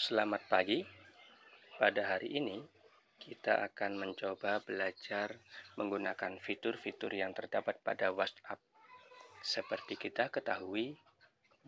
Selamat pagi. Pada hari ini kita akan mencoba belajar menggunakan fitur-fitur yang terdapat pada WhatsApp. Seperti kita ketahui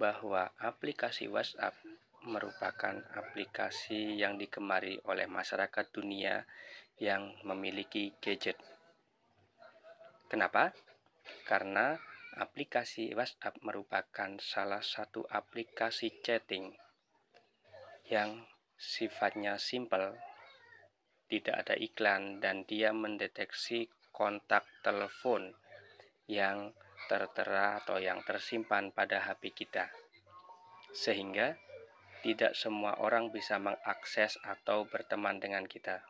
bahwa aplikasi WhatsApp merupakan aplikasi yang digemari oleh masyarakat dunia yang memiliki gadget. Kenapa? Karena aplikasi WhatsApp merupakan salah satu aplikasi chatting yang sifatnya simpel, tidak ada iklan, dan dia mendeteksi kontak telepon yang tertera atau yang tersimpan pada HP kita, sehingga tidak semua orang bisa mengakses atau berteman dengan kita.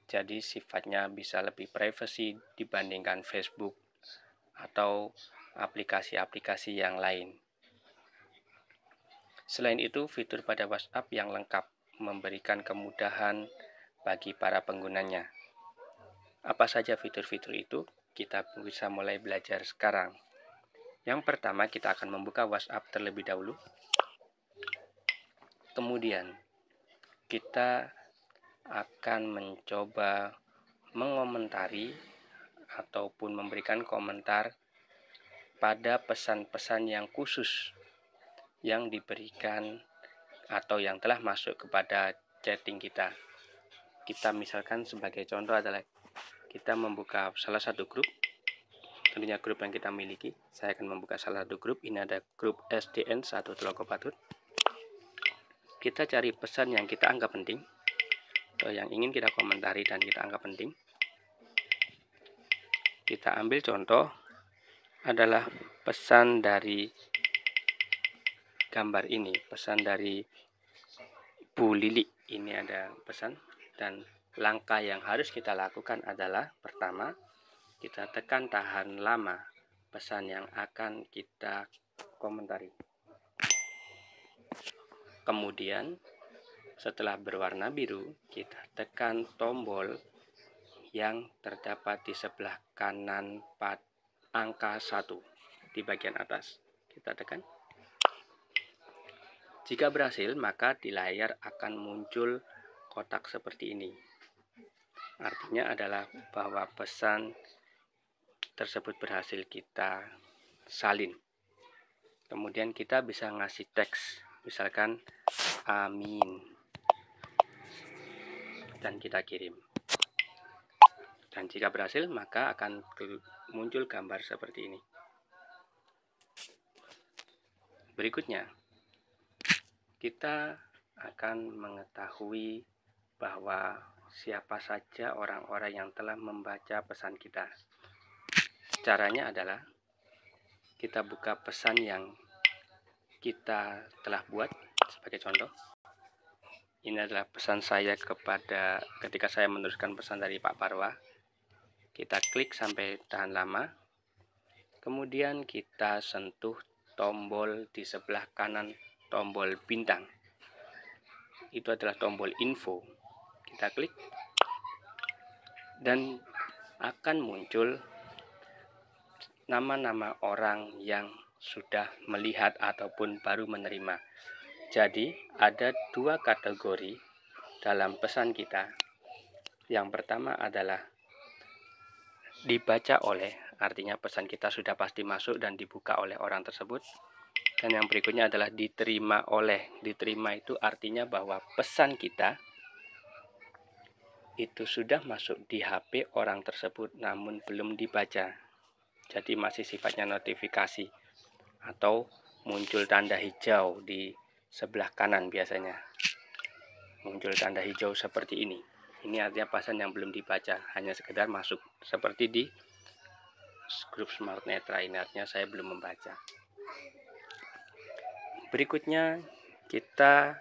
Jadi sifatnya bisa lebih privasi dibandingkan Facebook atau aplikasi-aplikasi yang lain. Selain itu, fitur pada WhatsApp yang lengkap memberikan kemudahan bagi para penggunanya. Apa saja fitur-fitur itu? Kita bisa mulai belajar sekarang. Yang pertama, kita akan membuka WhatsApp terlebih dahulu. Kemudian, kita akan mencoba mengomentari ataupun memberikan komentar pada pesan-pesan yang khusus yang diberikan atau yang telah masuk kepada chatting kita. Kita misalkan sebagai contoh adalah kita membuka salah satu grup, tentunya grup yang kita miliki. Saya akan membuka salah satu grup. Ini ada grup SDN 1 Telaga Patut. Kita cari pesan yang kita anggap penting atau yang ingin kita komentari dan kita anggap penting. Kita ambil contoh adalah pesan dari gambar ini, pesan dari Bu Lili. Ini ada pesan, dan langkah yang harus kita lakukan adalah pertama, kita tekan tahan lama pesan yang akan kita komentari. Kemudian setelah berwarna biru, kita tekan tombol yang terdapat di sebelah kanan angka 1 di bagian atas. Kita tekan. Jika berhasil, maka di layar akan muncul kotak seperti ini. Artinya adalah bahwa pesan tersebut berhasil kita salin. Kemudian kita bisa ngasih teks, misalkan amin, dan kita kirim. Dan jika berhasil, maka akan muncul gambar seperti ini. Berikutnya, kita akan mengetahui bahwa siapa saja orang-orang yang telah membaca pesan kita. Caranya adalah kita buka pesan yang kita telah buat. Sebagai contoh, ini adalah pesan saya ketika saya menuliskan pesan dari Pak Parwa. Kita klik sampai tahan lama. Kemudian kita sentuh tombol di sebelah kanan, tombol bintang. Itu adalah tombol info. Kita klik dan akan muncul nama-nama orang yang sudah melihat ataupun baru menerima. Jadi ada dua kategori dalam pesan kita. Yang pertama adalah dibaca oleh, artinya pesan kita sudah pasti masuk dan dibuka oleh orang tersebut. Dan yang berikutnya adalah diterima oleh. Diterima itu artinya bahwa pesan kita itu sudah masuk di HP orang tersebut namun belum dibaca. Jadi masih sifatnya notifikasi atau muncul tanda hijau di sebelah kanan biasanya. Muncul tanda hijau seperti ini. Ini artinya pesan yang belum dibaca, hanya sekedar masuk. Seperti di grup Smart Netra, ini artinya saya belum membaca. Berikutnya kita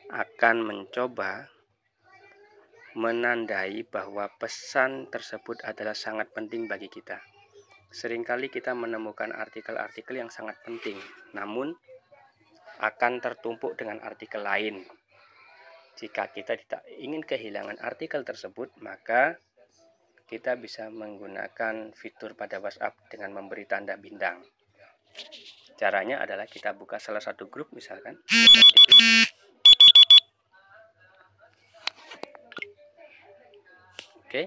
akan mencoba menandai bahwa pesan tersebut adalah sangat penting bagi kita. Seringkali kita menemukan artikel-artikel yang sangat penting, namun akan tertumpuk dengan artikel lain. Jika kita tidak ingin kehilangan artikel tersebut, maka kita bisa menggunakan fitur pada WhatsApp dengan memberi tanda bintang. Caranya adalah kita buka salah satu grup misalkan. Oke.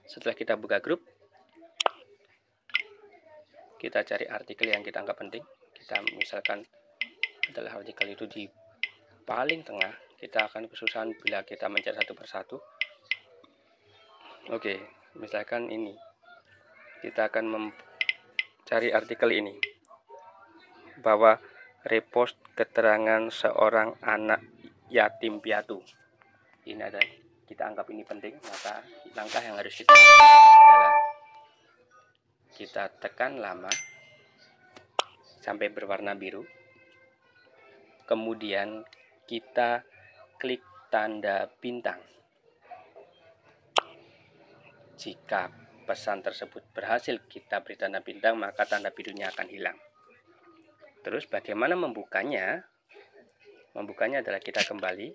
Setelah kita buka grup, kita cari artikel yang kita anggap penting. Kita misalkan adalah artikel itu di paling tengah, kita akan kesusahan bila kita mencari satu persatu. Oke, misalkan ini. Kita akan mencari artikel ini. Bahwa repost keterangan seorang anak yatim piatu. Ini adalah kita anggap ini penting, maka langkah yang harus kita adalah kita tekan lama sampai berwarna biru. Kemudian kita klik tanda bintang. Jika pesan tersebut berhasil kita beri tanda bintang, maka tanda birunya akan hilang. Terus bagaimana membukanya? Membukanya adalah kita kembali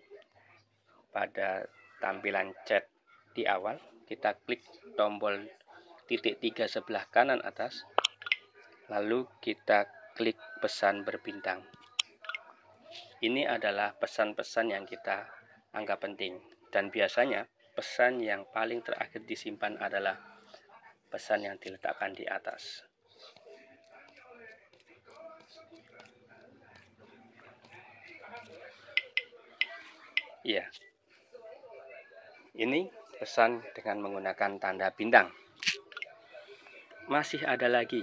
pada tampilan chat di awal. Kita klik tombol titik 3 sebelah kanan atas. Lalu kita klik pesan berbintang. Ini adalah pesan-pesan yang kita anggap penting. Dan biasanya pesan yang paling terakhir disimpan adalah pesan yang diletakkan di atas. Iya. Ini pesan dengan menggunakan tanda bintang. Masih ada lagi.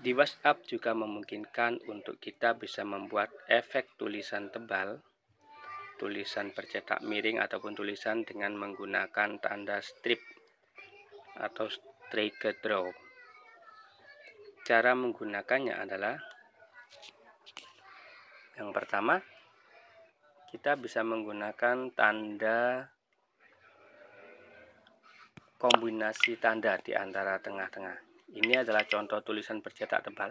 Di WhatsApp juga memungkinkan untuk kita bisa membuat efek tulisan tebal, tulisan bercetak miring ataupun tulisan dengan menggunakan tanda strip atau drag and draw. Cara menggunakannya adalah yang pertama, kita bisa menggunakan tanda kombinasi tanda di antara tengah-tengah. Ini adalah contoh tulisan bercetak tebal.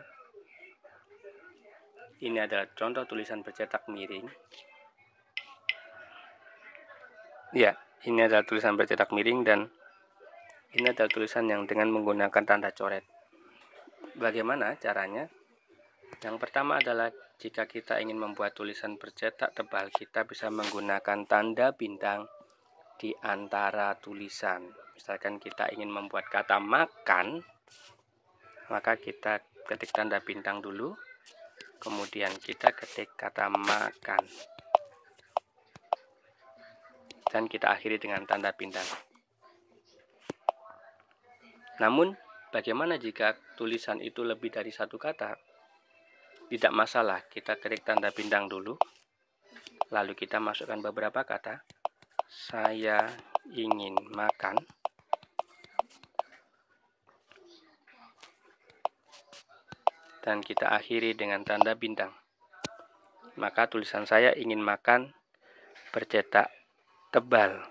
Ini adalah contoh tulisan bercetak miring. Ya, ini adalah tulisan bercetak miring dan ini adalah tulisan yang dengan menggunakan tanda coret. Bagaimana caranya? Yang pertama adalah jika kita ingin membuat tulisan bercetak tebal, kita bisa menggunakan tanda bintang di antara tulisan. Misalkan kita ingin membuat kata makan, maka kita ketik tanda bintang dulu, kemudian kita ketik kata makan, dan kita akhiri dengan tanda bintang. Namun, bagaimana jika tulisan itu lebih dari satu kata? Tidak masalah, kita ketik tanda bintang dulu, lalu kita masukkan beberapa kata. Saya ingin makan. Dan kita akhiri dengan tanda bintang. Maka tulisan saya ingin makan bercetak tebal.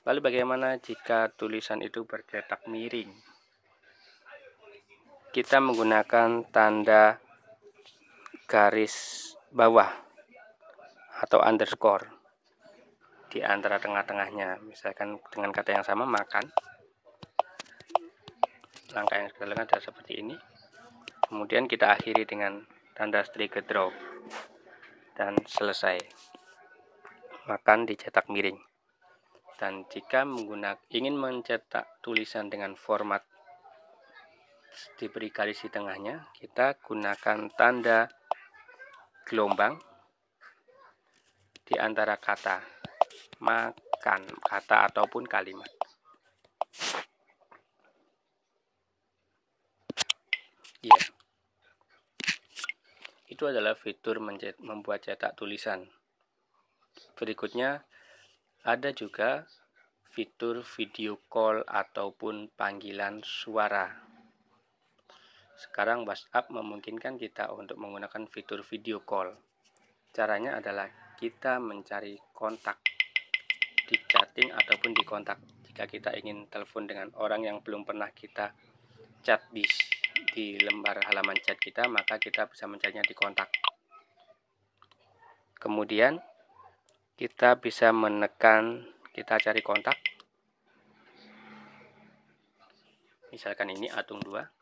Lalu bagaimana jika tulisan itu bercetak miring? Kita menggunakan tanda garis bawah atau underscore di antara tengah-tengahnya. Misalkan dengan kata yang sama, makan. Langkah yang kita lakukan adalah seperti ini. Kemudian kita akhiri dengan tanda drag and draw. Dan selesai. Makan dicetak miring. Dan jika ingin mencetak tulisan dengan format diberi garis di tengahnya, kita gunakan tanda gelombang di antara kata makan, kata ataupun kalimat. Ya, itu adalah fitur membuat cetak tulisan. Berikutnya ada juga fitur video call ataupun panggilan suara. Sekarang WhatsApp memungkinkan kita untuk menggunakan fitur video call. Caranya adalah kita mencari kontak di chatting ataupun di kontak. Jika kita ingin telepon dengan orang yang belum pernah kita chat di lembar halaman chat kita, maka kita bisa mencarinya di kontak. Kemudian kita bisa menekan, kita cari kontak. Misalkan ini Atung 2.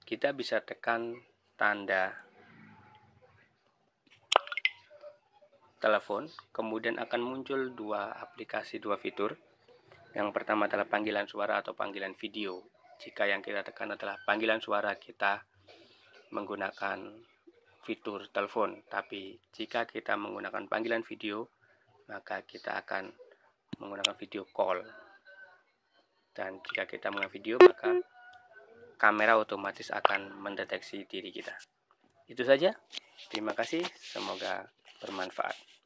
Kita bisa tekan tanda telepon, kemudian akan muncul dua aplikasi, dua fitur. Yang pertama adalah panggilan suara atau panggilan video. Jika yang kita tekan adalah panggilan suara, kita menggunakan fitur telepon. Tapi jika kita menggunakan panggilan video, maka kita akan menggunakan video call. Dan jika kita menggunakan video, maka kamera otomatis akan mendeteksi diri kita. Itu saja. Terima kasih. Semoga bermanfaat.